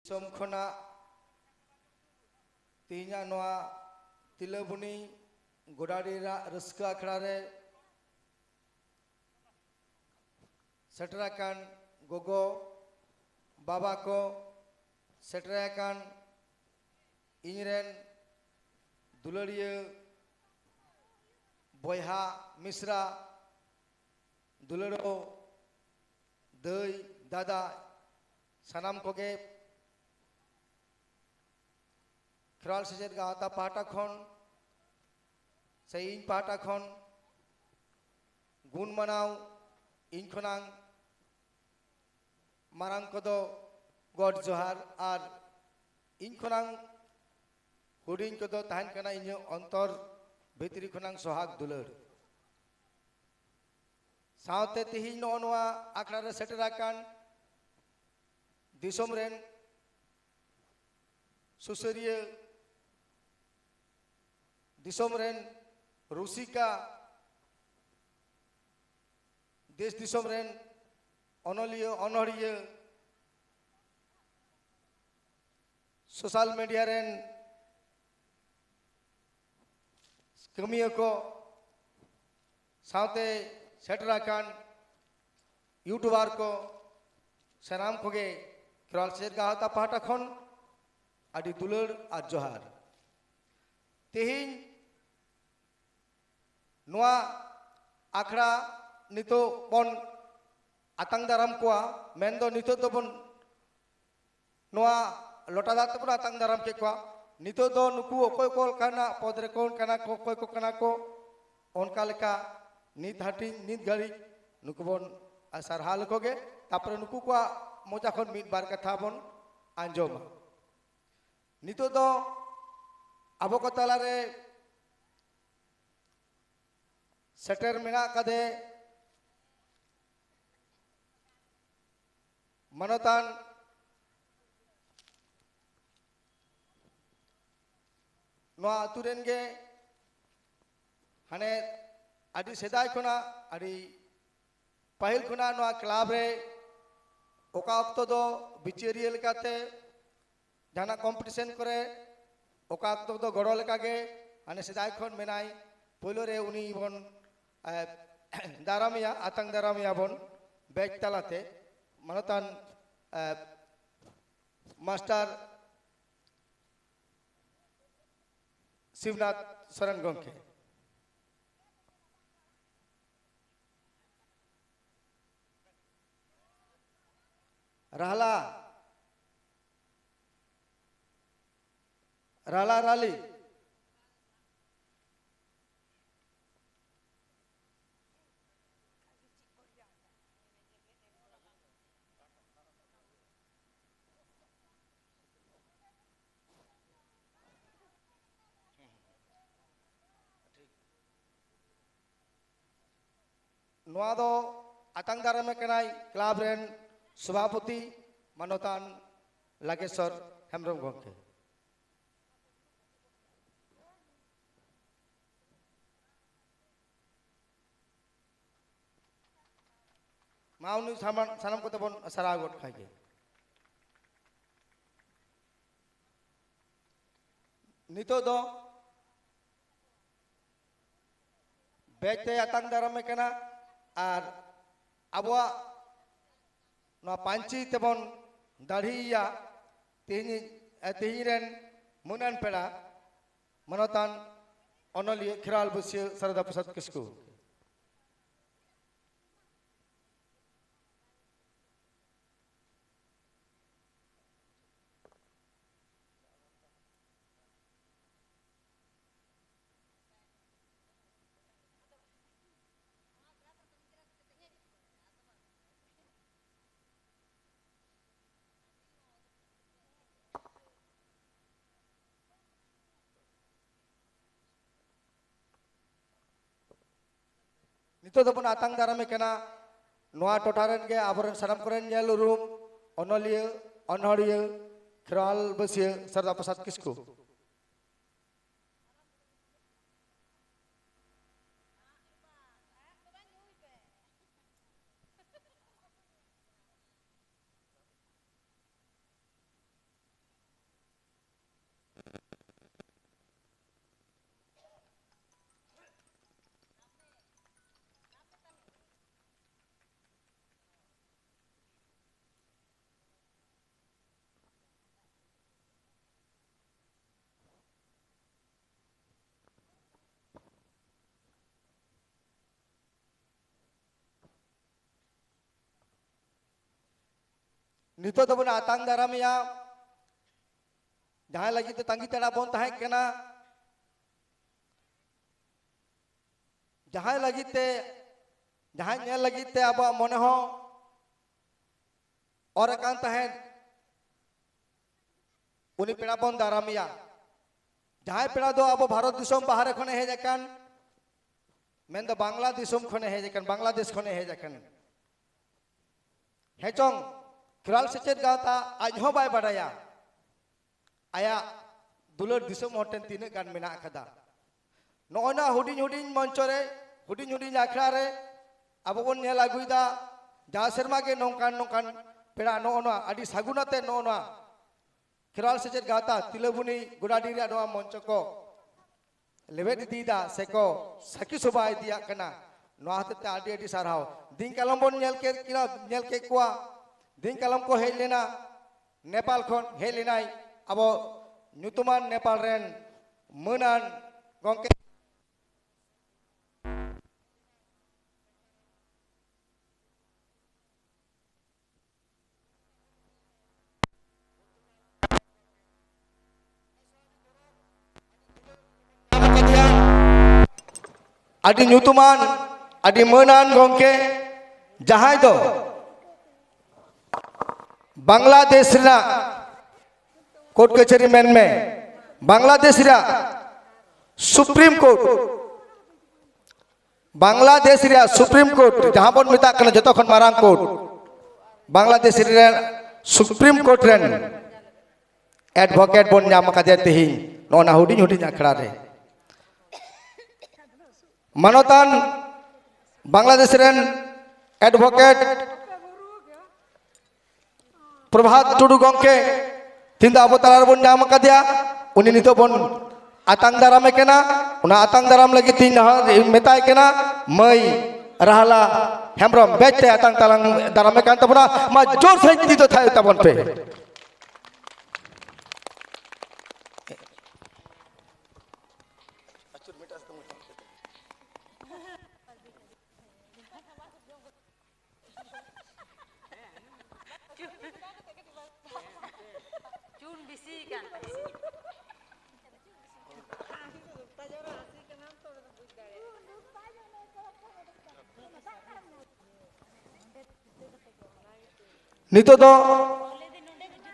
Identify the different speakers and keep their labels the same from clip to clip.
Speaker 1: Som khona tinya noa tilabuni godadira raska akhrare seterakan gogo baba ko seterakan inyren dulariya boyha misra dularo dai dada sanam koge Kral sejet gawata pahata khon se ᱤᱧ ᱯᱟᱦᱴᱟ ᱠᱷᱚᱱ ᱜᱩᱱ ᱢᱟᱱᱟᱣ ᱤᱧ ᱠᱷᱚᱱᱟᱝ ᱢᱟᱨᱟᱝ ᱠᱚᱫᱚ ᱜᱚᱰ ᱡᱚᱦᱟᱨ ᱟᱨ ᱤᱧ ᱠᱷᱚᱱᱟᱝ ᱦᱩᱰᱤᱧ ᱠᱚᱫᱚ ᱛᱟᱦᱮᱱ ᱠᱟᱱᱟ ᱤᱧᱟᱹᱜ ᱚᱱᱛᱚᱨ ᱵᱷᱤᱛᱨᱤ ᱠᱷᱚᱱᱟᱝ ᱥᱚᱦᱟᱜ ᱫᱩᱞᱟᱹᱲ ᱥᱟᱶᱛᱮ ᱛᱮᱦᱮᱧ ᱱᱚᱜᱼᱚ ᱱᱚᱣᱟ ᱟᱠᱷᱲᱟ ᱨᱮ ᱥᱮᱴᱮᱨ ᱟᱠᱟᱱ ᱫᱤᱥᱚᱢ ᱨᱮᱱ ᱥᱩᱥᱟᱹᱨᱤᱭᱟᱹ दिसोम रेन रुसिका देश दिसोम रेन अनलियो अनहरियो सोशल मीडिया रेन कमियों को साथे सेटराकान यूट्यूबर को सनाम कोगे किराल सेट गाहता पहाटा खन आदि दुलर और जोहार तेहिं नोआ आखड़ा नितो बन आतंग दाराम कोआ मेंदो नितो तो बन नोआ लोटा दात बन आतंग दाराम के कोआ नितो दो नुकु ओकोय कोल काना पौधरे कोल काना को कोय को काना को उनका लेका नित हाटी नित गाड़ी नुकु बन असर हाल कोगे तापर नुकु कोआ मोजा खन मिट बार कथा बन आंजोम नितो दो अबो को तालारे सेटर मेना कदे मनोतान नोआ अतुरेन गे हाने आदि सेदाय खुना आदि पहिल खुना नोआ क्लाब रे ओका अक्तो दो बिचेरियल काते जाना कंपटीशन करे ओका अक्तो दो गड़ो लेका गे हाने सेदाय खुन मेनाई पोलो रे उनी बन दारामिया आतंग दारामिया बन बैग तलाते मनोतान मास्टर शिवनाथ शरण गंके रहला राला राली नोआ दो आतंग दाराम कनाई क्लाब रेन सभापति मनोतान लागेश्वर हेम्ब्रम गंके माउनी सानम को तबन सरागोट खाइए नितो दो बैठते आतंग दाराम कना और अबवा नोआ पांची तबन दाढ़िया तेहिरेन मुनन पेड़ा मनोतान अनलियो खिराल बसियो सरदा प्रसाद किस्कू नितो दबन आतंग दाराम कना नोआ टोटारेन गे आबरन सनम करेन जेल रूम अनलियो अनहरियो खिराल बसियो सरदा प्रसाद किस्कू नितो तो बन आतांग दारामिया जहाँ लगी तो तंगी तड़ा बोन तहाँ केना जहाँ लगी ते जहाँ न्याय लगी ते अब मने हो और एकांत है उन्हीं पेड़ा बोन दारामिया जहाँ पेड़ा दो अब भारत दिसोम बाहर खने है जकन मेन दो बांग्लादेश खने है जकन बांग्लादेश खने है जकन है चोंग किराल सेचेद गाता आज हो बाय बड़ाया आया दुलर दिसोम होटेन तीन गान मेना कदा नोना हुडिन हुडिन मंचरे हुडिन हुडिन आखड़ा रे अब बन नेल आगुइदा जहाँ सेरमा के नौकान नौकान पेड़ा नोना आदि सागुनाते नोना किराल सेचेद गाता तिलबुनी गुडाडीरिया नोआ मंच को लेवेद दीदा सेको सखी सुबाय दिया कना नोआ हते आदि आदि सारहाव दिन कलम बन नेल के कुआ दिन कलम को हेज लेना नेपाल खन हेज लेनाय अब नुतुमान नेपाल रेन मोनान गंके आदि नुतुमान आदि मोनान गंके जहां दो बांग्लादेश रा कोर्ट कचहरी मेन में बांग्लादेश रा सुप्रीम कोर्ट बांग्लादेश रा सुप्रीम कोर्ट जहां बन मिता कना जतो खन मारांग कोर्ट बांग्लादेश रा सुप्रीम कोर्ट रेन एडवोकेट बन नाम कदे तेही नोना हुडी हुडी आखड़ा रे मानोतान बांग्लादेश रेन एडवोकेट प्रभात टुडू गंके तीन अब तलार बन नाम कदिया उनी नितो बन आतांग दाराम केना उना आतांग दाराम लगी तीन मेताय केना मई रहला हेमब्रम बेचते आतांग तालांग दाराम कान तबना मा जोर से ती तो थाय तबन पे नितो दो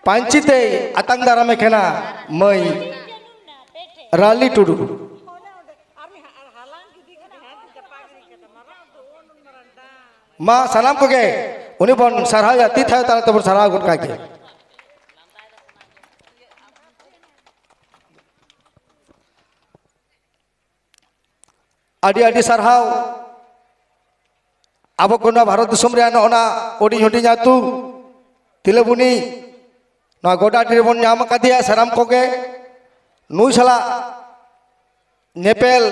Speaker 1: पांचिते आतांग दाराम केना मई राली टुडू मा सलाम को गे उनी बन सरहा जाती था तारा तब सरहा गुट का के आदि आदि सरहाव अब कोना भारत दिसोम रे ओना ओडी होडी जातु तिलबुनी ना गोडा टिरबन नाम कदिया सराम को गे नुई सला नेपेल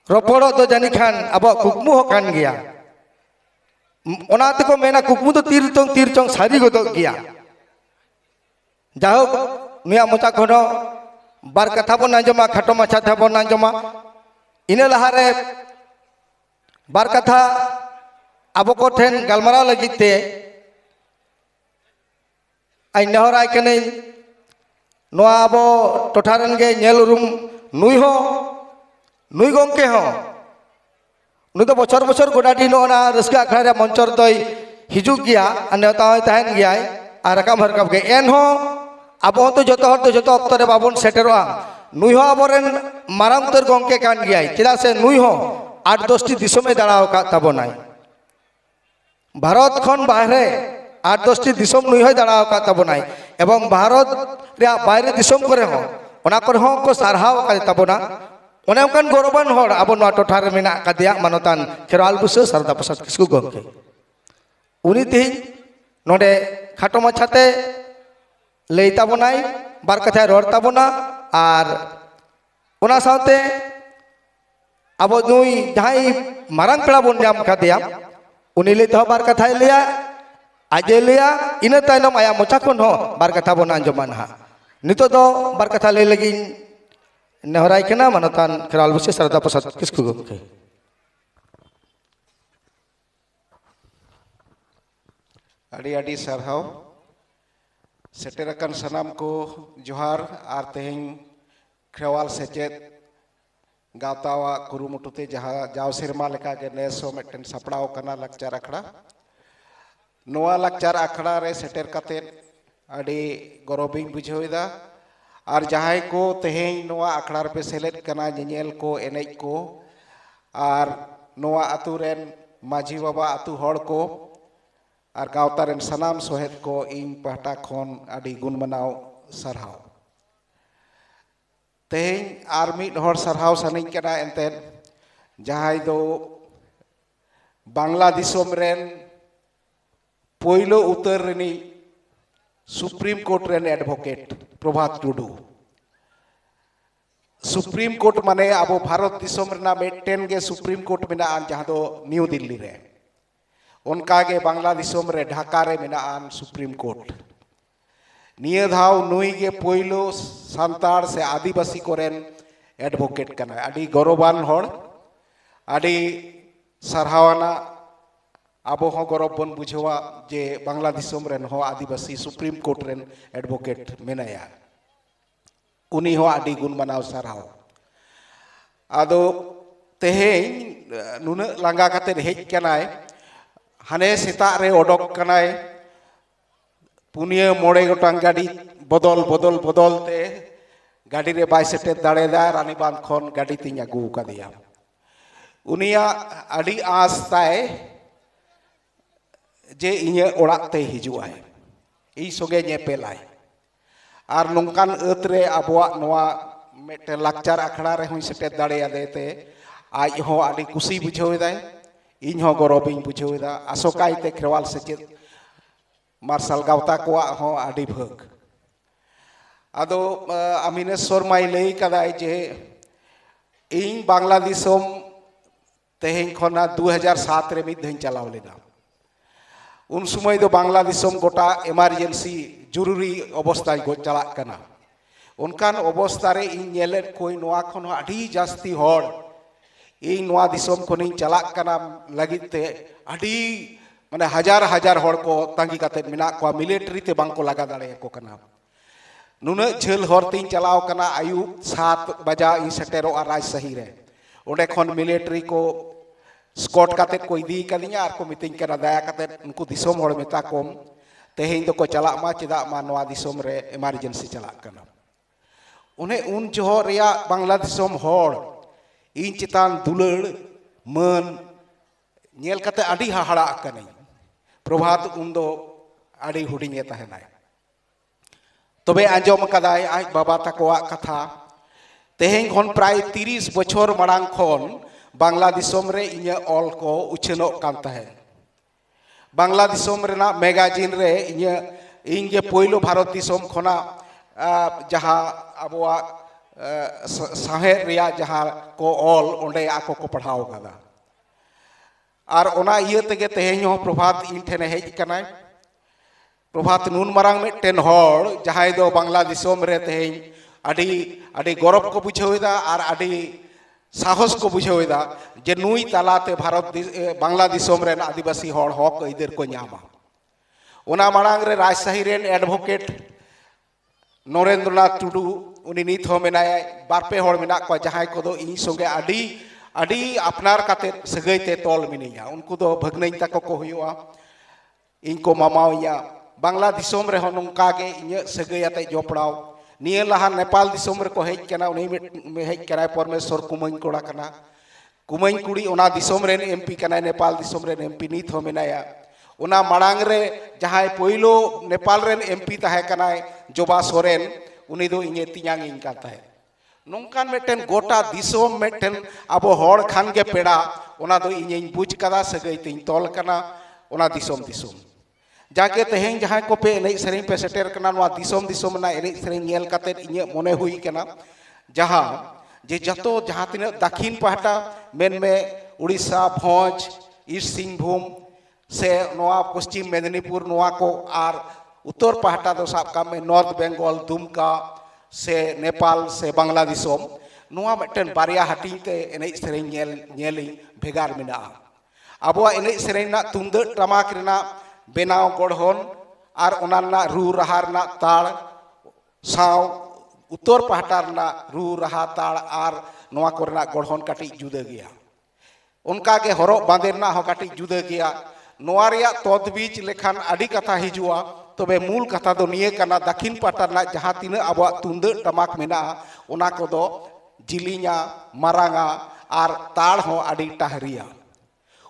Speaker 1: रोपड़ो तो जानी खान अब कुकमु हो कान गया ओना तको मेना कुकमु तो तीर चोंग सारी गोदो गया जाहो नुया मोचा खनो बार कथा बन आंजमा खाटो माछा था बन आंजमा इने लहारे बार कथा अब को ठेन गलमारा लगिते आई नेहराय कने नोआ अब टोठारन गे नेल रूम नुई हो नुई गंके हो नुई तो बछर बछर गोडाडी नोना रस्का अखड़ा रे मंचर दई हिजु गया नेता तहन गया और रकाम हरकाम गे एन हो अब तो जतो अक्तो रे बाबन सेटरोआ नुई हो अबरेन मारांग उतर गंके कान गया चेदा से नुई हो 8-10टी दिसोमे दाड़ाव का तबनाय भारत खन बाहरे 8-10टी दिसोम नुई हो दाड़ाव का तबनाय एवं भारत रे बाहरे दिसोम करे हो ओना कर हो को सारहाव का तबना ओने उनकान गौरवान होड़ अब नोआ टोठा रे मेना कदिया मानोतान खेरवाल बुसो सरदा प्रसाद किस्कु गंके उनी तेही नोडे खाटो माछाते लई ताबनाय बार कथा रोड़ ताबना और ओना साथे अब नुई जहां मारांग पेड़ा बन नाम कदिया उनी ले तो बार कथा लिया आजे लिया इन तायनम आया मोचा खन हो बार कथा बन आंजमान हा नितो दो बार कथा ले लगी नेहराय केना मानोतान खेरवाल बुसे सरदा प्रसाद किस्कु गंके
Speaker 2: ᱟᱹᱰᱤ ᱟᱹᱰᱤ ᱥᱟᱨᱦᱟᱣ ᱥᱮᱴᱮᱨ ᱟᱠᱟᱱ ᱥᱟᱱᱟᱢ ᱠᱚ ᱡᱚᱦᱟᱨ ᱟᱨ ᱛᱮᱦᱮᱧ ᱠᱷᱮᱨᱣᱟᱞ ᱥᱮᱪᱮᱫ ᱜᱟᱶᱛᱟᱣᱟᱜ ᱠᱩᱨᱩᱢᱩᱴᱩᱛᱮ ᱡᱟᱦᱟᱸ ᱡᱟᱣ ᱥᱮᱨᱢᱟ ᱞᱮᱠᱟᱜᱮ ᱱᱮᱥ ᱦᱚᱸ ᱢᱤᱫᱴᱮᱱ ᱥᱟᱯᱲᱟᱣ ᱠᱟᱱᱟ ᱞᱟᱠᱪᱟᱨ ᱟᱠᱷᱲᱟ ᱱᱚᱣᱟ ᱞᱟᱠᱪᱟर ᱟᱠᱷᱲᱟ ᱨᱮ ᱥᱮᱴᱮᱨ ᱠᱟᱛᱮᱫ ᱟᱹᱰᱤ ᱜᱚᱨᱚᱵᱤᱧ ᱵᱩᱡᱷᱟᱹᱣᱮᱫᱟ ᱟᱨ ᱡᱟᱦᱟᱸᱭ ᱠᱚ ᱛᱮᱦᱮᱧ ᱱᱚᱣᱟ ᱟᱠᱷᱲᱟ ᱨᱮᱯᱮ ᱥᱮᱞᱮᱫ ᱠᱟᱱᱟ ᱧᱮᱧᱮल को एनेज को और नोआ आतु रेन माझी बाबा आतु हड़ को और गावता रेन सनाम सोहेद को इन पहटा खन आदि गुण मनाव सरहाव तेहें आर मिद हड़ सरहाव सानिं कना एंते जहां दो बांग्ला दिसोम रेन पोइलो उतर रेनी सुप्रीम कोर्ट रेन एडवोकेट प्रभात टुडू सुप्रीम कोर्ट माने अब भारत दिसोम रेना मेटेन के सुप्रीम कोर्ट मेना जहां दो न्यू दिल्ली रे उनका के बांग्ला दिसोम रे ढाका रे मेना सुप्रीम कोर्ट निये धाव नुई के पोइलो सांतार से आदिवासी कोरेन एडवोकेट कना आदि गौरवान हड़ आदि सरहावना अब हो गौरव बन बुझवा जे बांग्ला दिसोम रेन हो आदिवासी सुप्रीम कोर्ट रेन एडवोकेट मेनाया उनी हो आदि गुण मनाव सरहाव आदो तेहें नुन लांगा कते हेज कनाय हाने सेता रे ओडक कनाय पुनिया मोड़े गोटांग गाड़ी बदल बदल बदल ते गाड़ी रे बाय सेटे दाड़ेदा रानीबांध खन गाड़ी तिन आगू कादिया उनिया आदि आस ताय जे इnye ओड़ाक ते हिजुआय ई सोगे नेपेलाय और नौकान अतरे आबोआ नोआ मेटे लाकचार आखड़ा रे हुई सेटे दाड़े देते आज हो आदि कुसी बुझावेदाय इन हो गौरबिन बुझावेदा आसोकायते खेरवाल सेचेद मार्शल गावता कोआ हो आदि भग आदो अमिनेश्वर माई लई कदाय जे इन बांग्ला दिसोम तेहें खना 2007 रे मिद धइन चलाव लेना उन समय दो बांग्ला दिसोम गोटा इमरजेंसी जरूरी अवस्था को चला कना उनकान अवस्था रे इन नेलेट कोई नोआ खन आदि जास्ती हड़ इन नोआ दिसोम खनि चला कना लगिते आदि माने हजार हजार हड़ को तांगी काते मिना को मिलिट्री ते बांको लगा दाड़े को कना नुना झेल हड़ तीन चलाव कना आयु 7 बजा इन सेटेरो राज सही रे ओडे खन मिलिट्री को स्कॉट काते को इदी कदिया आर को मितिंग कना दया काते उनको दिसोम हड़ मेता कोम तेहें दो को चला मा चेदा मा नोआ दिसोम रे इमरजेंसी चला कना उन्हें उन जोह रिया बांग्ला दिसोम हड़ इन चितान दुलड़ मन नेल काते आदि हाहाड़ा कनी प्रभात उन दो आदि हुडिंगे तहनाय तबे आंजम कदाय आज बाबा तकोआ कथा तेहें खन प्राय 30 बछर मांग खन बांग्ला दिसोम रे इnye ऑल को उछनो कान तहे बांग्ला दिसोम रेना मैगजीन रे इnye पोइलो भारत दिसोम खना जहाँ अबुआ साहेर रिया जहाँ को ऑल ओंडे आको को पढ़ाओ कदा और ओना इये तेगे तेहें हो प्रभात इन ठेने हेज कनाय प्रभात नून मारांग मेटेन हड़ जहाँ दो बांग्ला दिसोम रे तेहें आदि आदि गौरव को बुझावेदा और आदि साहस को बुझावेदा जे नुई तालाते भारत बांग्ला दिसोम रेन आदिवासी हड़ हक इधर को न्यामा ओना मारांग रे राजशाही रेन एडवोकेट नरेंद्रनाथ टुडू उनी नित हो मेनाय बारपे हड़ मेना को जहां को दो इन संगे आदि आदि अपनार काते सगैते तोल मिनिया उनको दो भगनई तक को हुआ इनको मामाविया बांग्ला दिसोम रे नोंका गे इnye सगैयाते जोपड़ाव निये लहा नेपाल दिसोम रे को हेज कना उनी में हेज कना परमेश्वर कुमई कोड़ा कना कुमई कुड़ी ओना दिसोम रेन एमपी कना नेपाल दिसोम रेन एमपी नित हो मेनाया ओना मांग रे जहां पोइलो नेपाल रेन एमपी तहे कना जोबा सोरेन उनी दो इnye तियांग इन का तहे नोंकान मेटेन गोटा दिसोम मेटेन अब हड़ खान के पेड़ा ओना दो इnye बुझ कदा सगै तिन तोल कना ओना दिसोम दिसोम जाके तेहें जहां को पे एने सेरें पे सेटेर कना नोआ दिसोम दिसोम ना एने सेरें नेल काते इnye मने हुई कना जहां जे जतो जहां तिना दक्षिण पहटा मेन में उड़ीसा भोज ईस्ट सिंहभूम से नोआ पश्चिम मेदिनीपुर नोआ को आर उत्तर पहटा दो साब का में नॉर्थ बेंगल दुमका से नेपाल से बांग्ला दिसोम नोआ मेटेन बारिया हटिंग ते एने सेरें नेली भेगार मिना अबवा एने सेरें ना तुंदड़ टमाक रेना बेनाव गढ़न और ओना रू राहा रना ताड़ साव उत्तर पाहटा रना रू राहा ताड़ और नोआ कोरना गढ़न काटी जुदा गया उनका के हरब बांदे रना हो काटी जुदा गया नोआ रिया तदबीज लेखान आदि कथा हिजुआ तबे मूल कथा दो निये कना दक्षिण पाहटा रना जहाँ तीन आबो तुंद टमाक मेना ओना कोदो जिलिंगा मारांगा और ताड़ हो आदि टाहरिया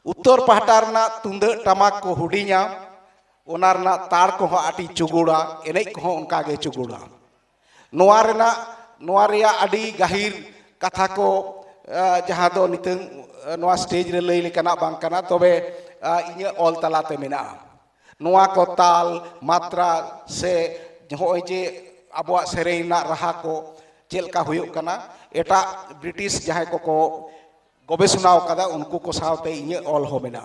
Speaker 2: उत्तर पाहटा रना तुंद टमाक को हुडिंगा ओना रना ताड़ को हो आदि चुगुड़ा एनेज को हो उनका गे चुगुड़ा नोआ रेना नोआ रिया आदि गहिर कथा को जहाँ दो नितंग नोआ स्टेज रे लई लेकना बांग कना तबे इन्हें ऑल तलाते मेना नोआ को ताल मात्रा से होय जे आबोआ सेरेना राहा को चेलका हुयुक कना एटा ब्रिटिश जहाँ को गवेषणा कदा उनको को सावते इन्हें ऑल हो मेना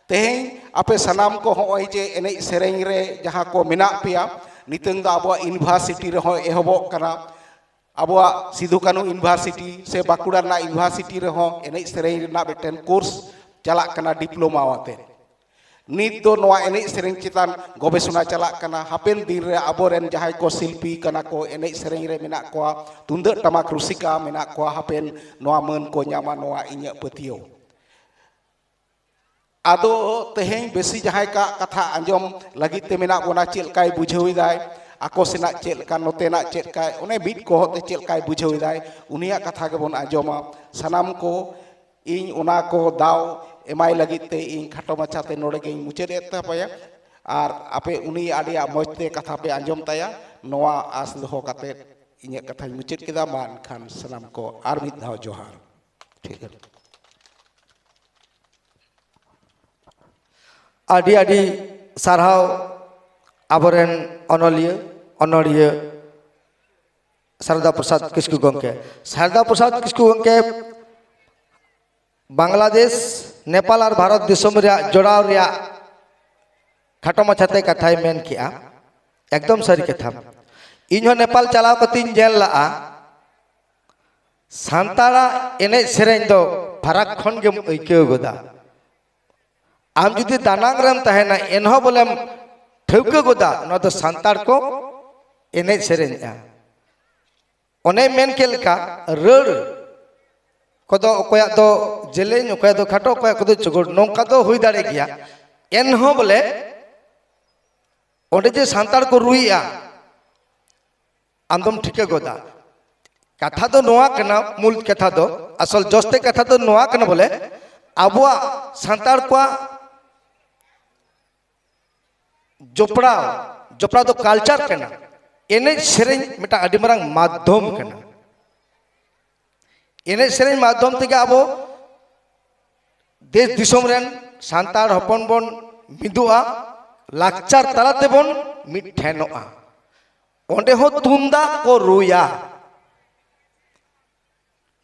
Speaker 2: तेहें आपे सनाम को होय जे एने सेरेंग रे जहाँ को मेना पिया नितंग आबोआ यूनिवर्सिटी रे हो एहबोक कना आबोआ सिधु कानू यूनिवर्सिटी से बाकुड़ा ना यूनिवर्सिटी रे हो एने सेरेंग ना बेटेन कोर्स चला कना डिप्लोमा वाते नित दो नोआ एने सेरेंग चितान गवेषणा चला कना हापेन दिन रे आबोरेन जहाय को शिल्पी कना को एने सेरेंग रे मेना को तुंद टमाक रुसिका मेना को हापेन नोआ मन को न्यामा नोआ इन्या पतियो आदो तेहें बेसी जहाय का कथा आंजम लगित ते मेना बोना चेलकाय बुझाविदाय आको सेना चेलका नोतेना चेलकाय ओने बिट को होते चेलकाय बुझाविदाय उनिया कथा के बोन आंजमा सनाम को इन ओना को दाव एमाय लगित ते इन खाटो माछाते नोड़े के मुचेद एते पाया और आपे उनी आडिया मजते कथा पे आंजम ताया नोआ आस दोहो काते इन्या कथा मुचेद केदा मान खान सनाम को आर मिद धाव जोहार ठीक है
Speaker 1: आदि आदि सारहाव आबोरेन अनलिया शारदा प्रसाद किस्कु गंके शारदा प्रसाद किस्कु गंके बांग्लादेश नेपाल और भारत दिसम रे जोड़ाव रे खाटो माछाते कथाय मेन किया एकदम सारी कथा इन्हों नेपाल चलाव कतिन जेल ला सांतारा एने सेरेंज दो फराक खन गेम ऐक्यो गोदा आम जुदी दानांग रेम तहेना एनहो बोलेम ठौके गोदा न तो सांतार को एने सेरेंज ओने मेन के लेका रड़ कदो ओकया दो जेलेन ओकया दो खाटो ओकया कदो चुगुड़ नोंका दो हुई दाड़े गया एनहो बोले ओंडे जे सांतार को रुइया आमदम ठिके गोदा कथा दो नोआ कना मूल कथा दो असल जस्ते कथा दो नोआ कना बोले आबुआ सांतार को जोपड़ा दो कल्चर कना एने सेरेंज मिटा अडी मारंग माध्यम कना एने सेरेंज माध्यम तेगे आबो देश दिसोम रेन सांतार हपन बन मिदुआ लाकचार तलाते बन मिठेनोआ ओंडे हो तुंदा को रुया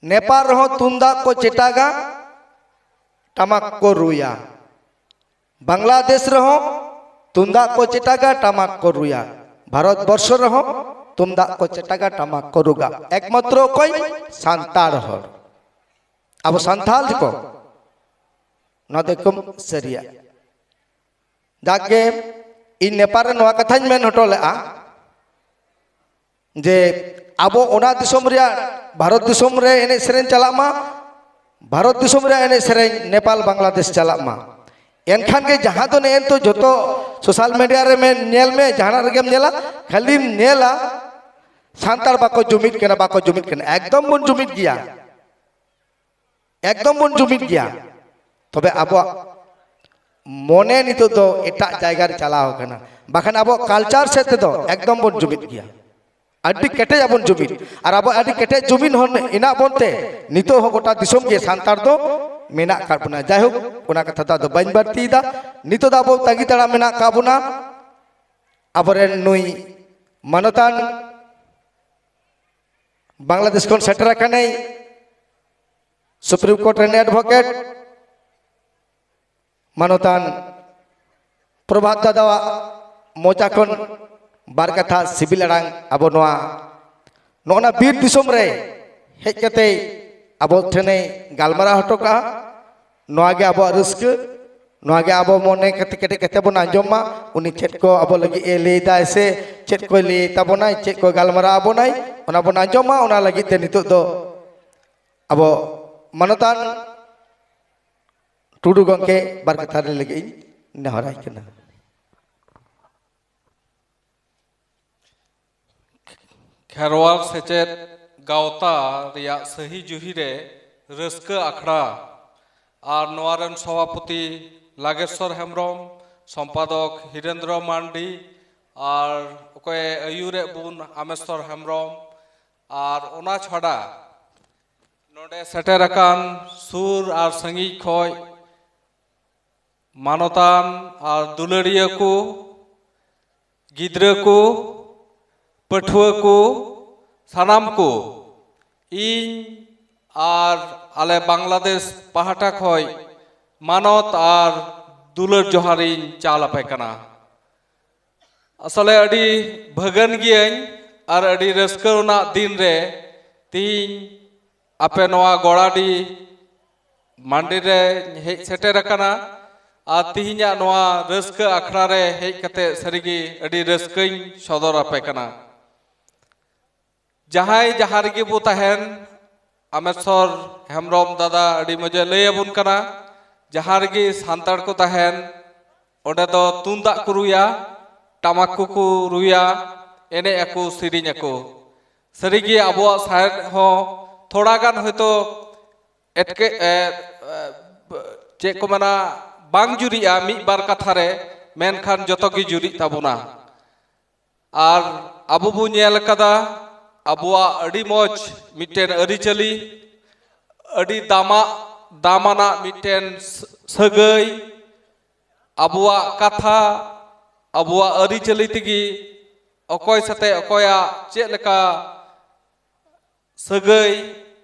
Speaker 1: नेपाल हो तुंदा को चेटागा टमाक को रुया बांग्लादेश रहो तुंदा को चेटागा टमाक को रुया भारत वर्ष रहो तुंदा को चेटागा टमाक को रुगा एकमात्र कोई सांतार हर अब सांथाल को न देखम सरिया जाके इन नेपाल नवा कथा मेन हटोले जे आबो ओना दिसोम रिया भारत दिसोम रे एने सेरेन चला मा भारत दिसोम रे एने सेरेन नेपाल बांग्लादेश चला मा एनखान के जहाँ तो ने तो जोतो सोशल मीडिया रे में नेल में जहाना रे गेम नेला खाली नेला सांतार बाको जुमित केना एकदम बन जुमित गया एकदम बन जुमित गया तबे आबो मने नितो दो एटा जायगा रे चलाव कना बाखान आबो कल्चर से ते दो एकदम बन जुमित गया आदि केटे आबन जुमित और आबो आदि केटे जुमिन हन इना बनते नितो हो गोटा दिसोम के सांतार दो मेना काबुना जायहोक ओना कथा दो बाइन बारती दा नितो दा आबो तागी ताड़ा मेना काबुना आबरेन नुई मानतान बांग्लादेश कोन सेटर कने सुप्रीम कोर्ट रे एडवोकेट मानतान प्रभात दादा मोचा कोन बार कथा सिविल अड़ांग अब नोना बीर दिसोम रे हेज कते अब ठेने गालमारा हटो का नोआ गे अब रस्क नोआ गे आबो मने कते कते बन आंजमा उनी चेत को आबो लगी ए लेदा से चेत को ले ताबोनाय चेत को गालमारा आबोनाय ओना बन आंजमा ओना लगी ते नितो दो आबो मनोतान टुडू गंके बार कथा लगी नेहराय कना
Speaker 3: खेरवाल सेचेत गावता रिया सही जुही रे रस्का आखड़ा और नोआरन सभापति लागेश्वर हेम्ब्रम सम्पादक हिरेंद्र मांडी और ओके आयुरे बुन आमेश्वर हेम्ब्रम और ओना छाड़ा नोडे सेटेरकान सुर और संगी खय मानतान और दुलड़िया को गिद्रा को पठुआ को सानाम को इन और आले बांग्लादेश पहाटा खय मानत और दुलर जोहारिन चाल आपे कना असले अडी भगन गियन और अडी रस्करना दिन रे तीन आपे नवा गोड़ाडी मांडी रे हेज सेटेर कना और तिहिना नवा रस्क आखड़ा रे हेज कते सरिगी अडी रस्कइन सदर आपे कना जहाई जहां रेगी बो तहन आमेश्वर हेम्ब्रम दादा अडी मजे लैयाबुन कना जहां रेगी सान्ताड़ को तहन ओंडे दो तुंदा को रुया टामाक को रुया एने को सिरिñ को सरिगी आबो साइड हो थोड़ा गान हयतो एटके चे को मना बांग जुरिया मिद बार कथा रे मेनखान जतो गी जुरि ताबुना और आबो बु नेल कदा आबुआ अडी मौज मिटेन अरिचली अडी दामाना मिटेन सगै आबुआ कथा आबुआ अरिचली तिगी अकय साथे अकया चेद लेका सगै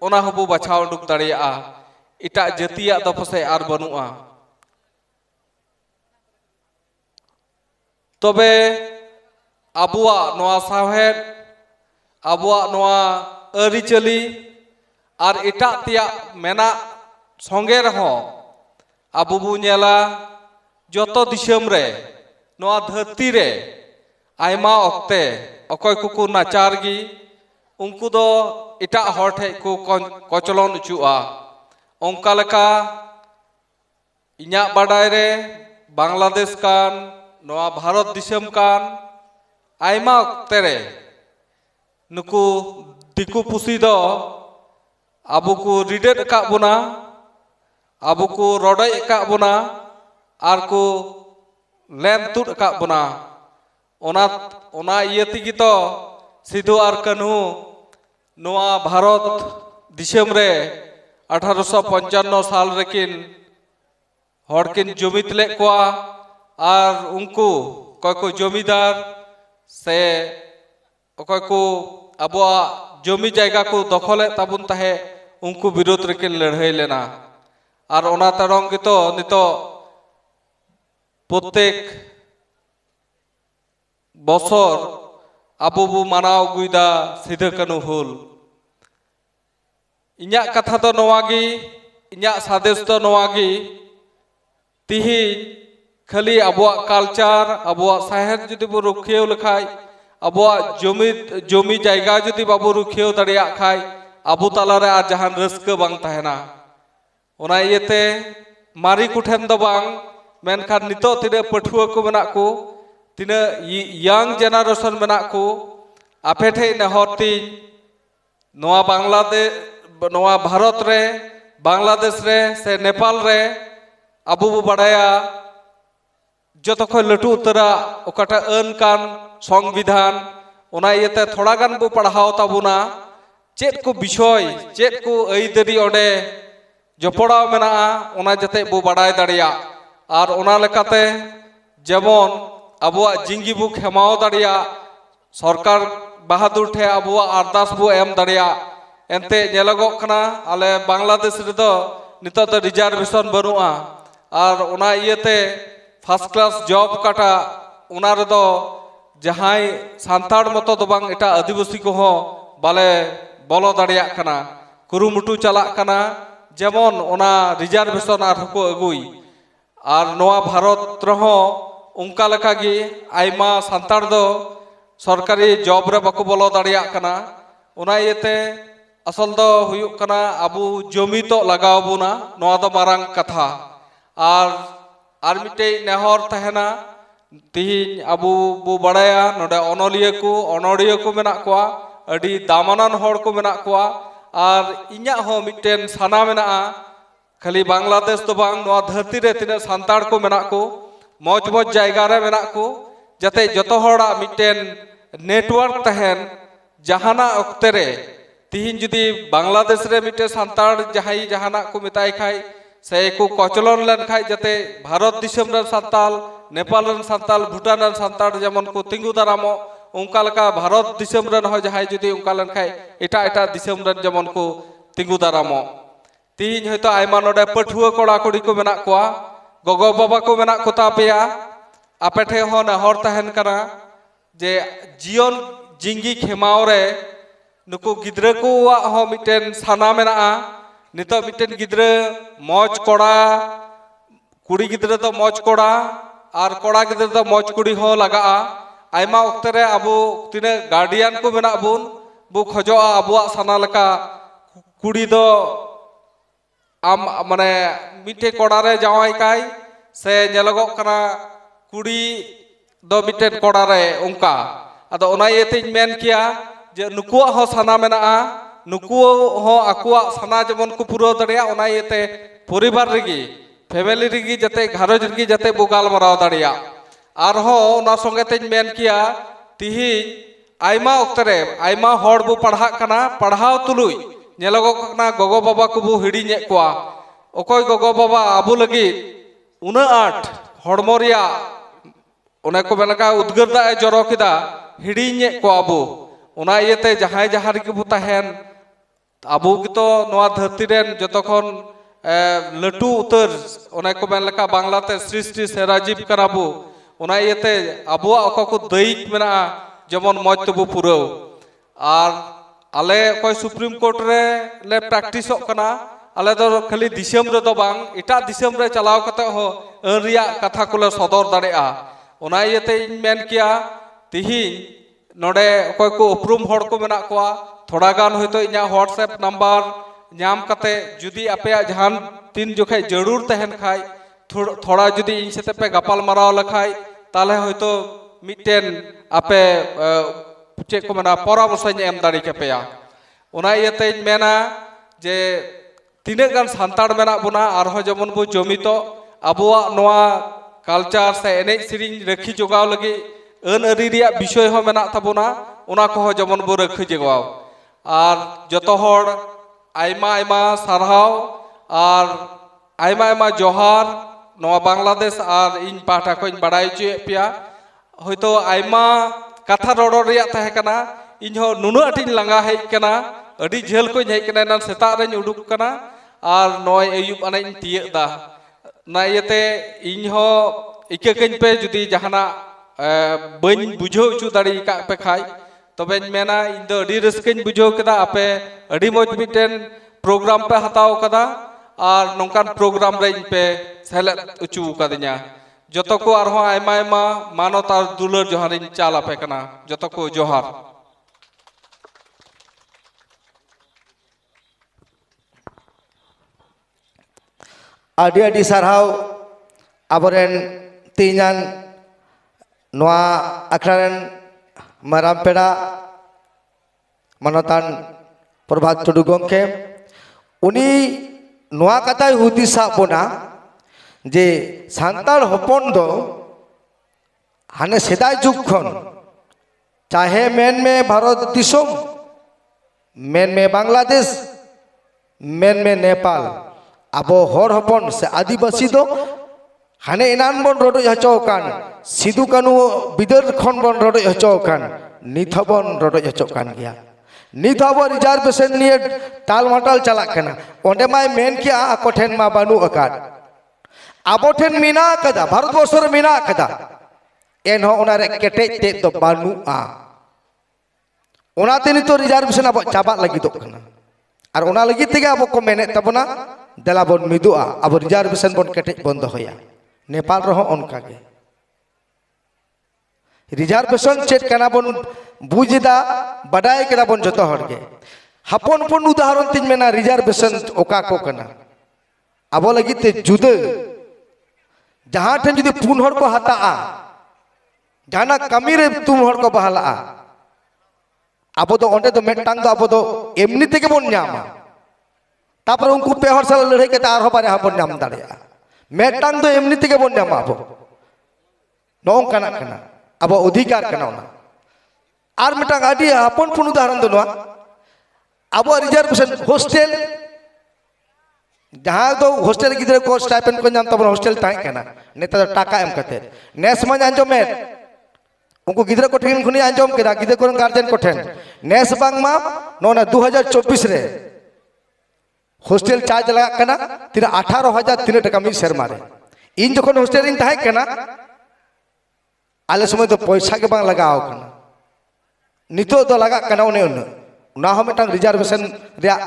Speaker 3: ओना हबु बाछाव उडुक दाड़िया इटा जातिया दो फसे आर बनुआ तबे आबुआ नोआ साहेब आबुआ नोआ अरिचली और इटा तिया मेना संगे रहो आबु बु नेला जतो दिसम रे नोआ धरती रे आयमा अक्ते अकय कुकु नाचारगी उनको दो इटा हर ठे को कचलन उचुआ ओंका लेका इन्या बाडाय रे बांग्लादेश कान नोआ भारत दिसम कान आयमा अक्ते रे नुकु दिकु पुसी दो आबु को रिडेट का बुना आबु को रोडय का बुना आर को लेन तुड का बुना ओना इये तिगी तो सिधु आर कन्हू नोआ भारत दिसम रे 1855 साल रेकिन हड़किन जुमित ले कोआ और उनको कोई को जमीदार से कोई को अबुआ जमी जायगा को दखले ताबुन ताहे उनको विरोध रेकिन लड़ाई लेना और ओना तरंग तो नितो प्रत्येक बसर आबो बु मानाव गुइदा सिधो कानू हुल इन्या कथा तो नवागी इन्या सादेश तो नवागी तिही खाली आबुआ कल्चर आबुआ साहेब जुदी बो रुखियो लखाय आबुआ जमी जायगा जुदी बाबू रुखियो दाड़िया खाय आबु तालारे आ जहान रस्का बांग तहना ओना इयते मारी कुठेन दो बांग मेनखान नितो तिने पठुआ को मेना को तिना यंग जेनारेशन मेना को आपे ठे नेहरती नोआ बांग्लादेश नोआ भारत रे बांग्लादेश रे से नेपाल रे आबु बु बाड़ाया जतो खय लटू उतरा ओकाटा अन कान संविधान ओना इयते थोड़ा गान बु पढ़ाव ताबुना चेद को विषय चेद को अइदारी ओडे जपड़ाव मेना ओना जते बु बाड़ाय दाड़िया और ओना लेकाते जेमन आबुआ जिंगी बु खेमाव दाड़िया सरकार बहादुर ठे आबुआ अरदास बु एम दाड़िया एनते नेलगोग कना आले बांग्लादेश रेदो नितो तो रिजर्वेशन बनुआ और ओना इयते फर्स्ट क्लास जॉब काटा ओना रेदो जहां सान्ताड़ मतो दो बांग एटा आदिवासी को हो बाले बोलो दाड़िया कना कुरुमुटु चला कना जेमन ओना रिजर्वेशन आर को अगुई আর নোয়া ভারত রহো উনকা লেখা গি আইমা সান্তাড় দো সরকারি জব রে বাকো বলো দাড়িয়াগ কানা ওনা ইয়েতে আসল দো হুয়ুগ কানা আবু জমি তো লাগাও বুনা নোয়া দো মারাং কথা আর মিটে নেহর তাহেনা তিহিन আবু বু বাড়ায়া নোডে অনড়িয়া কো মেনা কোয়া আডি দামানান হড় কো মেনা কোয়া আর ইᱧᱟᱜ হো মিটেন সানা মেনা খালি বাংলাদেশ তো বাং নোয়া ধরতি রে তিনা সান্তাড় কো মেনা কো মজ মজ জায়গা রে মেনা কো যাতে যত হড়া মিটেন নেটওয়ার্ক তাহেন জাহানা অক্তে রে তিহিन যদি বাংলাদেশ রে মিটে সান্তাড় জাহাই জাহানা কো মেতাই খাই সে কো কচলন লেন খাই যাতে ভারত দিশম রে সান্তাল नेपाल रन सान्ताल भूटान रन सान्ताल जेमन को तिंगु दारामो उनका लका भारत दिसम रन हो जहाय जुदी उनका लन खाय एटा एटा दिसम रन जेमन को तिंगु दारामो तीन हयतो आयमा नोडे पठुआ कोड़ा कोड़ी को मेना कोआ गगो बाबा को मेना कोता पेया आपे ठे हो नहर तहन कना जे जियन जिंगी खेमाव रे नुको गिद्रा को हो मिटेन साना मेना नितो मिटेन गिद्रा मौज कोड़ा कुड़ी गिद्रा तो मौज कोड़ा और कोड़ा गिद्रा तो मौज कुड़ी हो लगा आयमा वक्त रे अबो तिने गार्डियन को मेना बुन बु खजो अबुआ साना लका कुड़ी दो आम माने मिटे कोड़ा रे जावाई काई से नेलगो कना कुड़ी दो मिटे कोड़ा रे उनका अदो ओना येते मेन किया जे नुकुआ हो साना मेना नुकुआ हो अकुआ साना जमन को पुरो दड़िया ओना येते परिवार रेगी फैमिली रेगी जाते घरज रेगी जाते बुगाल मराव दड़िया आर हो ना संगे तेज मेन किया तिही आयमा उक्तरे आयमा हड़ बु पढ़ा कना पढ़ाव तुलुई नेलगो कना गगो बाबा को बु हिड़ी कोआ ओकोय गगो बाबा आबु लगी उना आठ हड़मो रिया ओने को बेलका उद्गार दा जरो किदा हिड़ी को आबु ओना इयते जहाय जहार के बु तहेन आबु कितो नोआ धरती रेन जतखन लटू उतर ओने को बेलका बांग्लाते सृष्टि से राजीव कराबु ओना इयते आबुआ ओको को दैक मेना जेमन मज तबु पुरौ आर आले कोई सुप्रीम कोर्ट रे ले प्रैक्टिस कना आले दो खाली दिसम रे दो बांग इटा दिसम रे चलाव कते हो रिया कथा को ले सदर दाड़ेआ ओना इयते इन मेन किया तिही नोडे कोई को उपरुम हड़ को मेना कोआ थोड़ा गान होइतो इना व्हाट्सएप नंबर नाम कते जुदी आपे जहान तीन जोखे जरूर तहन खाय थोड़ा जुदी इन सेते पे गपाल माराव लखाय ताले होइतो मिटेन आपे चे को मेना परामर्श एम दाड़ी केपेया ओना इयते मेना जे तीने गान सान्ताड़ मेना बुना आरहो जेमन बु जमितो आबुआ नोआ कल्चर से एने सिरिंग रखी जोगाव लगी अन अरी रिया विषय हो मेना ताबुना ओना को जेमन बु रखी जोगाव आर जतो हड़ आयमा आयमा सारहाव आर आयमा आयमा जोहार नोआ बांग्लादेश आर इन पाटा को इन बड़ाई चे पिया होइतो आयमा कथा रोड रिया तहे कना इन हो नुनु अटिन लंगा हेज कना अडी झेल को हेज कना नान सेता रे उडुक कना आर नोय अयुब अने इन तियक दा ना इयते इन हो इके कइन पे जुदी जहाना बन बुझो चु दाड़ी का पे खाय तबे मेना इन दो अडी रस्कइन बुझो कदा आपे अडी मज मिटेन प्रोग्राम पे हताव कदा और नोंकान प्रोग्राम रे इन पे सेलेद उचु कदिnya जतो को आरहो आयमा आयमा मानवत आर दुलर जोहार इन चाल आपे कना जतो को जोहार
Speaker 1: आदि आदि सारहाव आबरेन तीनान नोआ आखरान माराम पेड़ा मनोतान प्रभात टुडू गंके उनी नोआ कथाय हुदिसा बोना जे सान्ताल हपन दो हाने सेदाय जुग खन चाहे मेन में भारत दिसोम मेन में बांग्लादेश मेन में नेपाल आबो हर हपन से आदिवासी दो हाने इनान बन रोड हचौकान सिदु कानु बिदर खन बन रोड हचौकान निथबन रोड हचौकान गया निथब रिजर्वेशन निये टालमाटाल चला कना ओंडे माय मेन किया आकोठेन मा बानु अकाद आबोठेन मिना कदा भारत वर्ष मिना कदा एन हो ओना रे केटे ते दो बानु आ ओनाते नितो रिजर्वेशन अब चाबा लगी दो कना और ओना लगी तेगे अब को मेने तबना देला बन मिदुआ अब रिजर्वेशन बन केटे बंद होया नेपाल रहो उनका के रिजर्वेशन चेक करना बन बुझदा बडाय केदा बन जतो हर के हपन हपन उदाहरण तीन मेना रिजर्वेशन ओका को कना अब लगी ते जुद जहां ठन जुदी पुन हर को हता जाना कमी रे तुम हर को बहाला अब तो ओंडे तो मेटांग दो अब तो एमनी तेके बन न्यामा तापर उनको पे हर साल लड़ाई के तार हो पारे बन न्याम दाड़िया मेटांग दो एमनी तेके बन न्यामा अब नों कना कना अब अधिकार कना ना आर मेटांग आदि अपन पुन उदाहरण दो ना अब रिजर्वेशन हॉस्टल जहां तो हॉस्टल गिद्रे को स्टाइपेंड को नाम तब हॉस्टल ताई कना नेता टाका एम कते नेस मा आंजो में उनको गिद्रे को ठेन खुनी आंजम केदा गिद्रे को गार्जियन को ठेन नेस बांग मा नोना 2024 रे हॉस्टल चार्ज लगा कना तीन 18,000 3 टका मी शेर मारे इन जखन हॉस्टल इन ताई कना आले समय तो पैसा के बांग लगाओ कना नितो तो लगा कना उन्हें ना हम मेटांग रिजर्वेशन रिया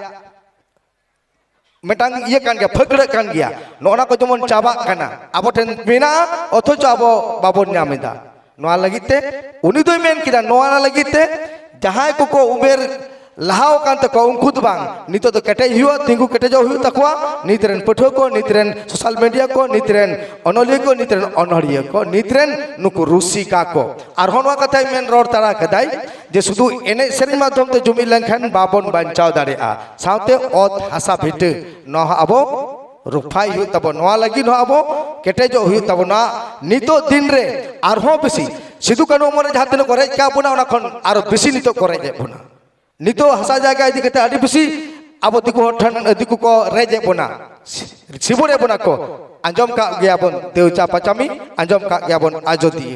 Speaker 1: मेटांग ये कान गया फकड़े कान गया नोना को जमन चाबा कना अब ठेन मेना अथच अब बाबन न्यामेदा नोआ लगिते उनी दोय मेन किदा नोआ लगिते जहां को उमेर लहाव कान तको उनको तो बांग नितो तो केटे हुआ तिंगु केटे जो हुआ तकवा नितरेन पठो को नितरेन सोशल मीडिया को नितरेन अनोलिया को नितरेन अनहरिया को नितरेन नुकु रुसिका को आर होनवा कथाय मेन रोड तारा कदाय जे सुदु एने सेरिन माध्यम ते जुमि लेनखान बाबन बांचाव दाड़ेआ साउते ओत हासा भिट न अबो रुफाई हुई तब नोआ लगी न अबो केटे जो हुई तब ना नितो दिन रे आर हो बेसी सिदु कानो मरे जहां तिन करे का बुना ओना खन आर बेसी नितो करे जे बुना नितो हसा जायगा इदी कते आदि बेसी अब दिकु ठन दिकु को रेजे बोना सिबुरे बोना को आंजम का गया बन देवचा पचामी आंजम का गया बन आजोदी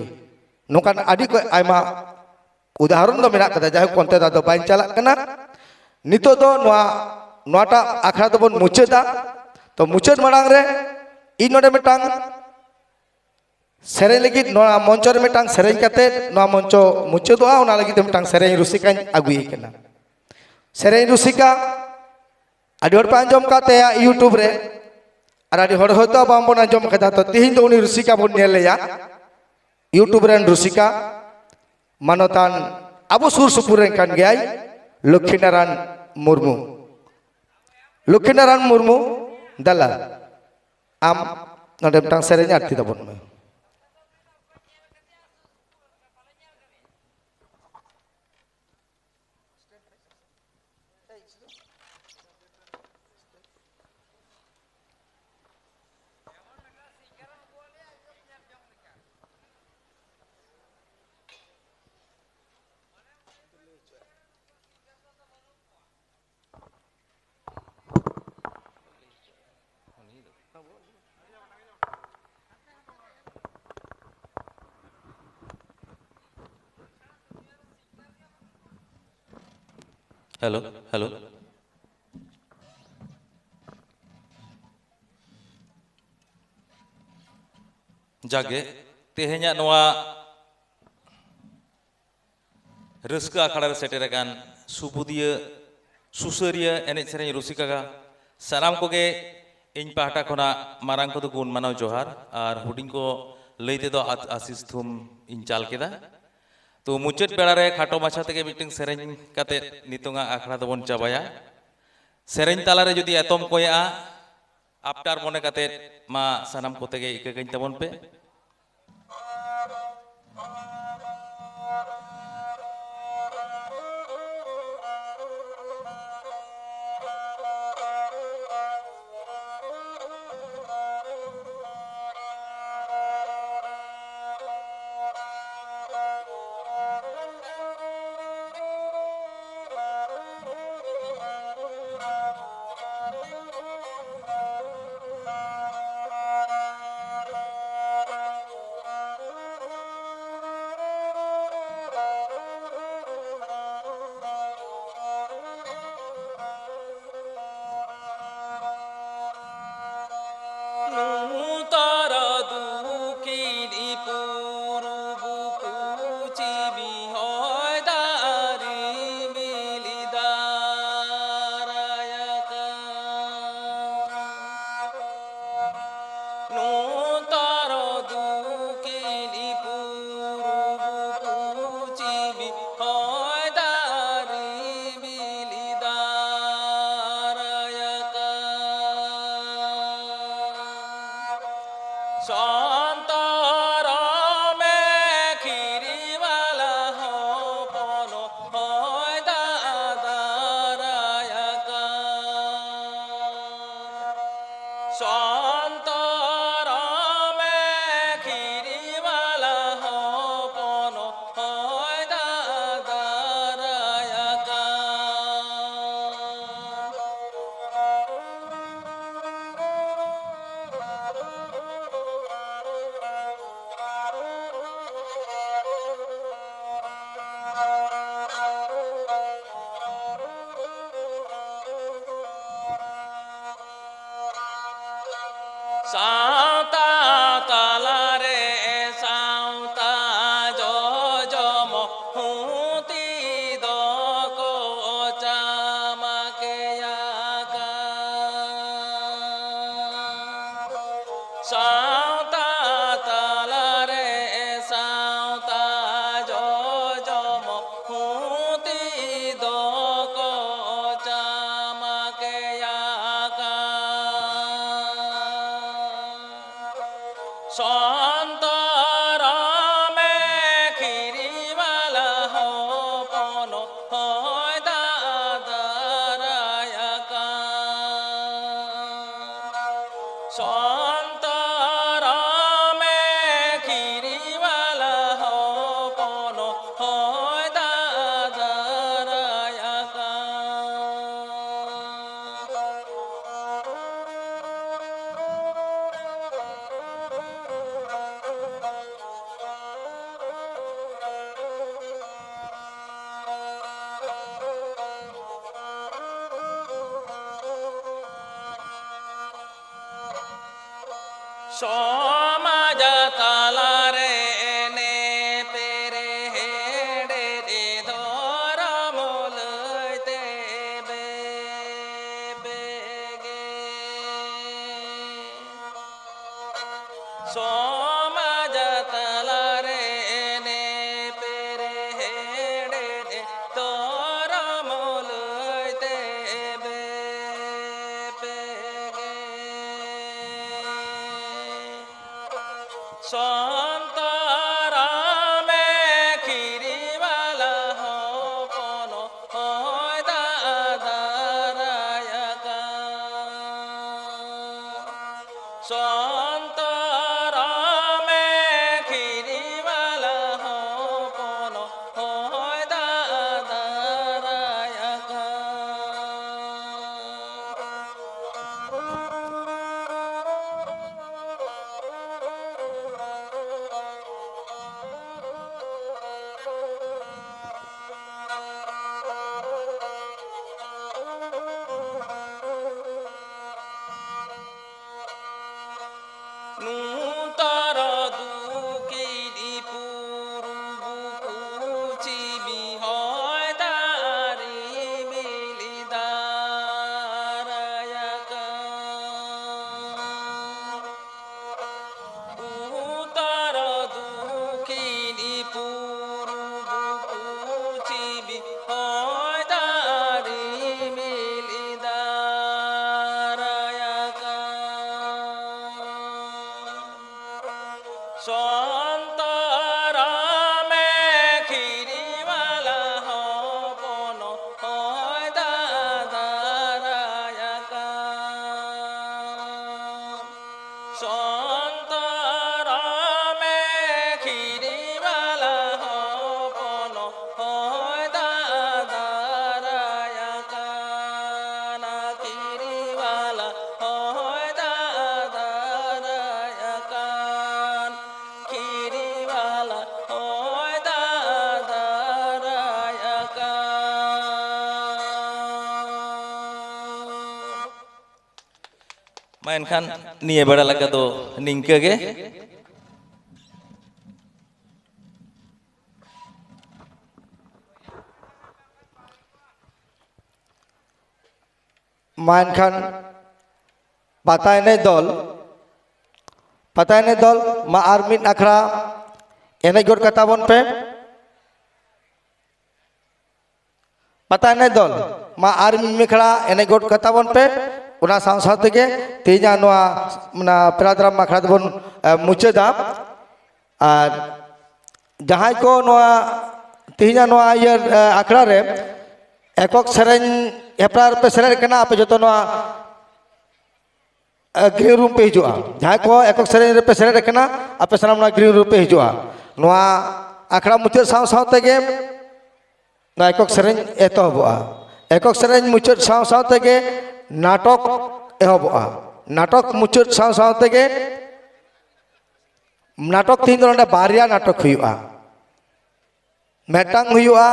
Speaker 1: नोकान आदि को आयमा उदाहरण दो मेना कदा जाय कोनते दा दो बाइन चला कना नितो दो नोटा आखरा दो बन मुचेदा तो मुचेद मांग रे इ नोडे मेटांग सेरे लगी नोआ मंचो रे मेटांग सेरेñ कते नोआ मंचो मुचेदोआ ओना लगी ते मेटांग सेरेñ रुसिका आगुई कना सेरेñ रुसिका आदि हर पांजम काते यूट्यूब रे आर आदि हर होतो बामबन आंजम कदा तो तिहिन दो उनी रुसिका बन नेलेया यूट्यूब रेन रुसिका मानोतान अबो सुर सुपुर रेन कान गयाय लक्ष्मीनारायण मुर्मू दला आम नोडे मेटांग सेरेñ आरती तबन में
Speaker 4: हेलो हेलो जागे तेहेnya नोआ रस्का आखड़ा सेटेरकान सुबुदिया सुसरिया एने सेरेñ रुसिका सानाम कोगे इन पाहटा खना मारांग को गुण मानाव जोहार और हुडिंग को लैते दो आशीष थुम इन चाल केदा तो मुचाद बेड़ा रे खाटो माछा तेगे मिटिंग सेरेñ काते नितोंगा आखड़ा दबन चाबाया सेरेñ ताला रे जदि एतम कोया आफ्टर मने काते मा सानाम को तेगे इकागैन तबन पे समाज तालारे एने पेरे हेडे दे धरम लैते बेगे समाज तालारे एने पेरे हेडे दे धरम लैते संतारामे खिरीवाला हो पनो होय दादारायका संतारामे खिरीवाला हो पनो होय दादारायका Nuntar duki di puru buku bihoy dari milidarayaka Utar duki di puru buku bihoy dari milidarayaka संतारामे खिरीवाला हो पनो होय दादारायका संतारामे खिरीवाला हो पनो होय दादारायका ना खिरीवाला होय दादारायका खिरीवाला होय दादारायका mainkan niya bada laga do ningke ge
Speaker 1: mainkan Patayne dol ma armin akhra enai gor katabon pe Patayne dol ma armin mekhla enai gor katabon pe una saw saw tege teja noa na peladram akhra bon mucheda ar jahay ko noa teja noa yer akhra re ekok sereng eprar pe serer kana ape joto noa green room pe hijua jahay ko ekok sereng pe serer kana ape sanam na green room pe hijua noa akhra muched saw saw tege na ekok sereng etohoboa ekok sereng muched saw saw tege नाटक एहबा नाटक मुचाद साव साव तेगे नाटक तीन दो बारिया नाटक हुआ मेटांग हुआ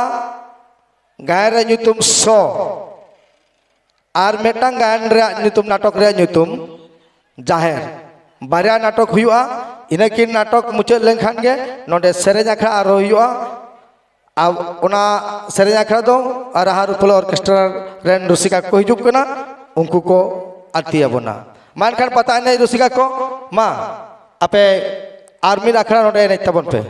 Speaker 1: गायन रे nyutum सो और मेटांग गायन रे nyutum नाटक रे nyutum जाहेर बारिया नाटक हुआ इनकिन नाटक मुचाद लेनखान गे नोडे सेरेज आखड़ा आरो हुआ अब उना सेरेज आखड़ा दो राहा रुपल ऑर्केस्ट्रा रेन रुसिका को हिजुक कना उनको को आती है बोना मान खान पता नहीं रुसिका को माँ अपे आर्मी आखड़ा नोडे नहीं तबन पे